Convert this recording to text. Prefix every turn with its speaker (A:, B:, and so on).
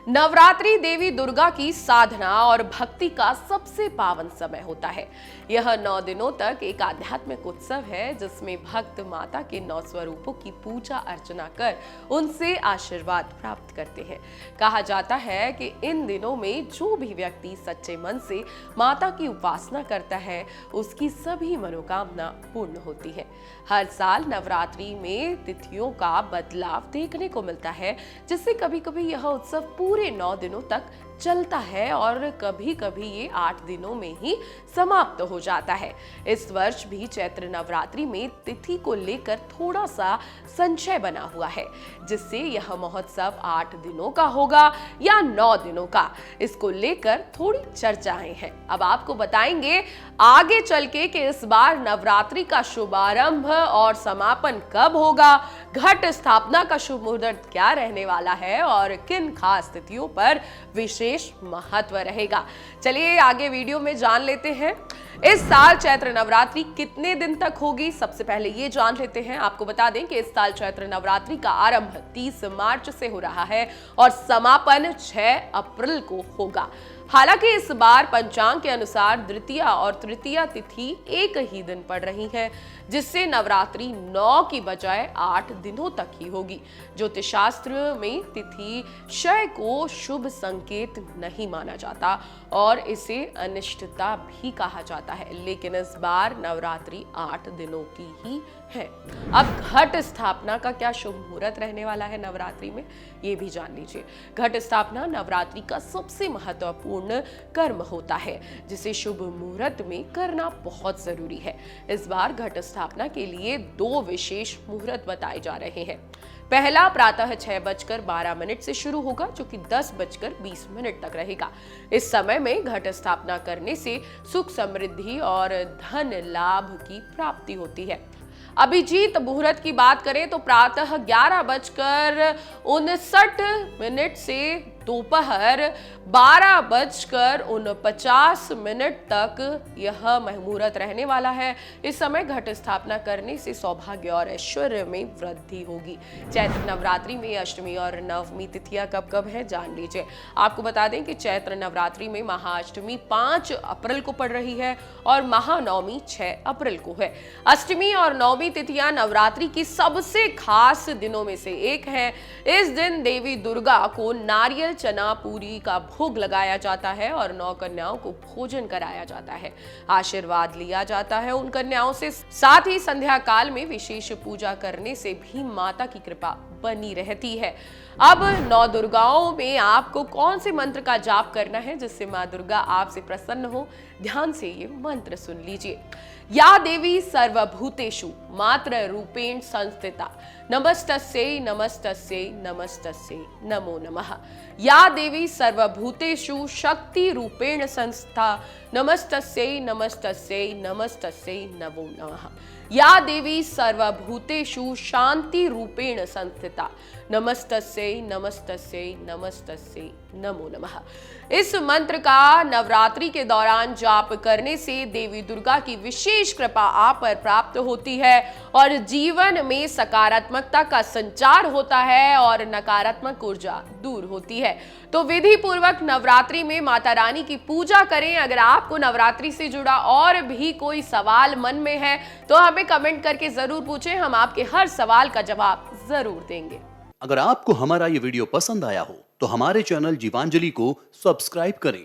A: नवरात्रि देवी दुर्गा की साधना और भक्ति का सबसे पावन समय होता है। यह 9 दिनों तक एक आध्यात्मिक उत्सव है जिसमें भक्त माता के 9 स्वरूपों की पूजा अर्चना कर उनसे आशीर्वाद प्राप्त करते हैं। कहा जाता है कि इन दिनों में जो भी व्यक्ति सच्चे मन से माता की उपासना करता है उसकी सभी मनोकामना पूर्ण होती है। हर साल नवरात्रि में तिथियों का बदलाव देखने को मिलता है, जिससे कभी कभी यह उत्सव पूरे 9 दिनों तक चलता है और कभी कभी ये 8 दिनों में ही समाप्त हो जाता है। इस वर्ष भी चैत्र नवरात्रि में तिथि को लेकर थोड़ा सा संशय बना हुआ है, जिससे यह महोत्सव 8 दिनों का होगा या 9 दिनों का, इसको लेकर थोड़ी चर्चाएं हैं। अब आपको बताएंगे आगे चल के कि इस बार नवरात्रि का शुभारंभ और समापन कब होगा, घट स्थापना का शुभ मुहूर्त क्या रहने वाला है और किन खास तिथियों पर विशेष महत्व रहेगा। चलिए आगे वीडियो में जान लेते हैं इस साल चैत्र नवरात्रि कितने दिन तक होगी। सबसे पहले ये जान लेते हैं, आपको बता दें कि इस साल चैत्र नवरात्रि का आरंभ 30 मार्च से हो रहा है और समापन 6 अप्रैल को होगा। हालांकि इस बार पंचांग के अनुसार द्वितीया और तृतीया तिथि एक ही दिन पड़ रही है, जिससे नवरात्रि 9 की बजाय 8 दिनों तक ही होगी। ज्योतिष शास्त्र में तिथि क्षय को शुभ संकेत नहीं माना जाता और इसे अनिष्टता भी कहा जाता है, लेकिन इस बार नवरात्रि 8 दिनों की ही है। अब घट स्थापना का क्या शुभ मुहूर्त रहने वाला है नवरात्रि में, ये भी जान लीजिए। घट स्थापना नवरात्रि का सबसे महत्वपूर्ण कर्म होता है, जिसे शुभ मुहूर्त में करना बहुत जरूरी है। इस बार घट स्थापना के लिए 2 विशेष मुहूर्त बताए जा रहे हैं। पहला प्रातः 6:12 से शुरू होगा, जो कि 10:20 तक रहेगा। इस समय में घट स्थापना करने से सुख समृद्धि और धन लाभ की प्राप्ति होती है। अभिजीत मुहूर्त की बात करें तो प्रातः 11:59 से दोपहर 12:49 तक यह मुहूर्त रहने वाला है। इस समय घट स्थापना करने से सौभाग्य और ऐश्वर्य में वृद्धि होगी। चैत्र नवरात्रि में अष्टमी और नवमी तिथियां कब कब है जान लीजिए। आपको बता दें कि चैत्र नवरात्रि में महाअष्टमी 5 अप्रैल को पड़ रही है और महानवमी 6 अप्रैल को है। अष्टमी और नवमी तिथियां नवरात्रि की सबसे खास दिनों में से एक है। इस दिन देवी दुर्गा को नारियल चना पूरी का भोग लगाया जाता है और 9 कन्याओं को भोजन कराया जाता है, आशीर्वाद लिया जाता है उन कन्याओं से। साथ ही संध्या काल में विशेष पूजा करने से भी माता की कृपा बनी रहती है। अब 9 दुर्गाओं में आपको कौन से मंत्र का जाप करना है जिससे मां दुर्गा आपसे प्रसन्न हो, ध्यान से ये मंत्र सुन लीजिए। या देवी सर्वभूतेषु मात्र रूपेण संस्थिता नमस्तस्यै नमस्तस्यै नमस्तस्यै नमो नमः। या देवी सर्वभूतेषु शक्ति रूपेण संस्था नमस्तस्यै नमस्तस्यै नमस्तस्यै नमो नमः। या देवी सर्वभूतेषु शांति रूपेण संस्थिता नमस्तस्यै नमस्तस्यै नमस्तस्यै नमो नमः। इस मंत्र का नवरात्रि के दौरान जाप करने से देवी दुर्गा की विशेष कृपा आप पर प्राप्त होती है और जीवन में सकारात्मकता का संचार होता है और नकारात्मक ऊर्जा दूर होती है। तो विधि पूर्वक नवरात्रि में माता रानी की पूजा करें। अगर आपको नवरात्रि से जुड़ा और भी कोई सवाल मन में है तो हमें कमेंट करके जरूर पूछें, हम आपके हर सवाल का जवाब जरूर देंगे।
B: अगर आपको हमारा ये वीडियो पसंद आया हो तो हमारे चैनल जीवांजलि को सब्सक्राइब करें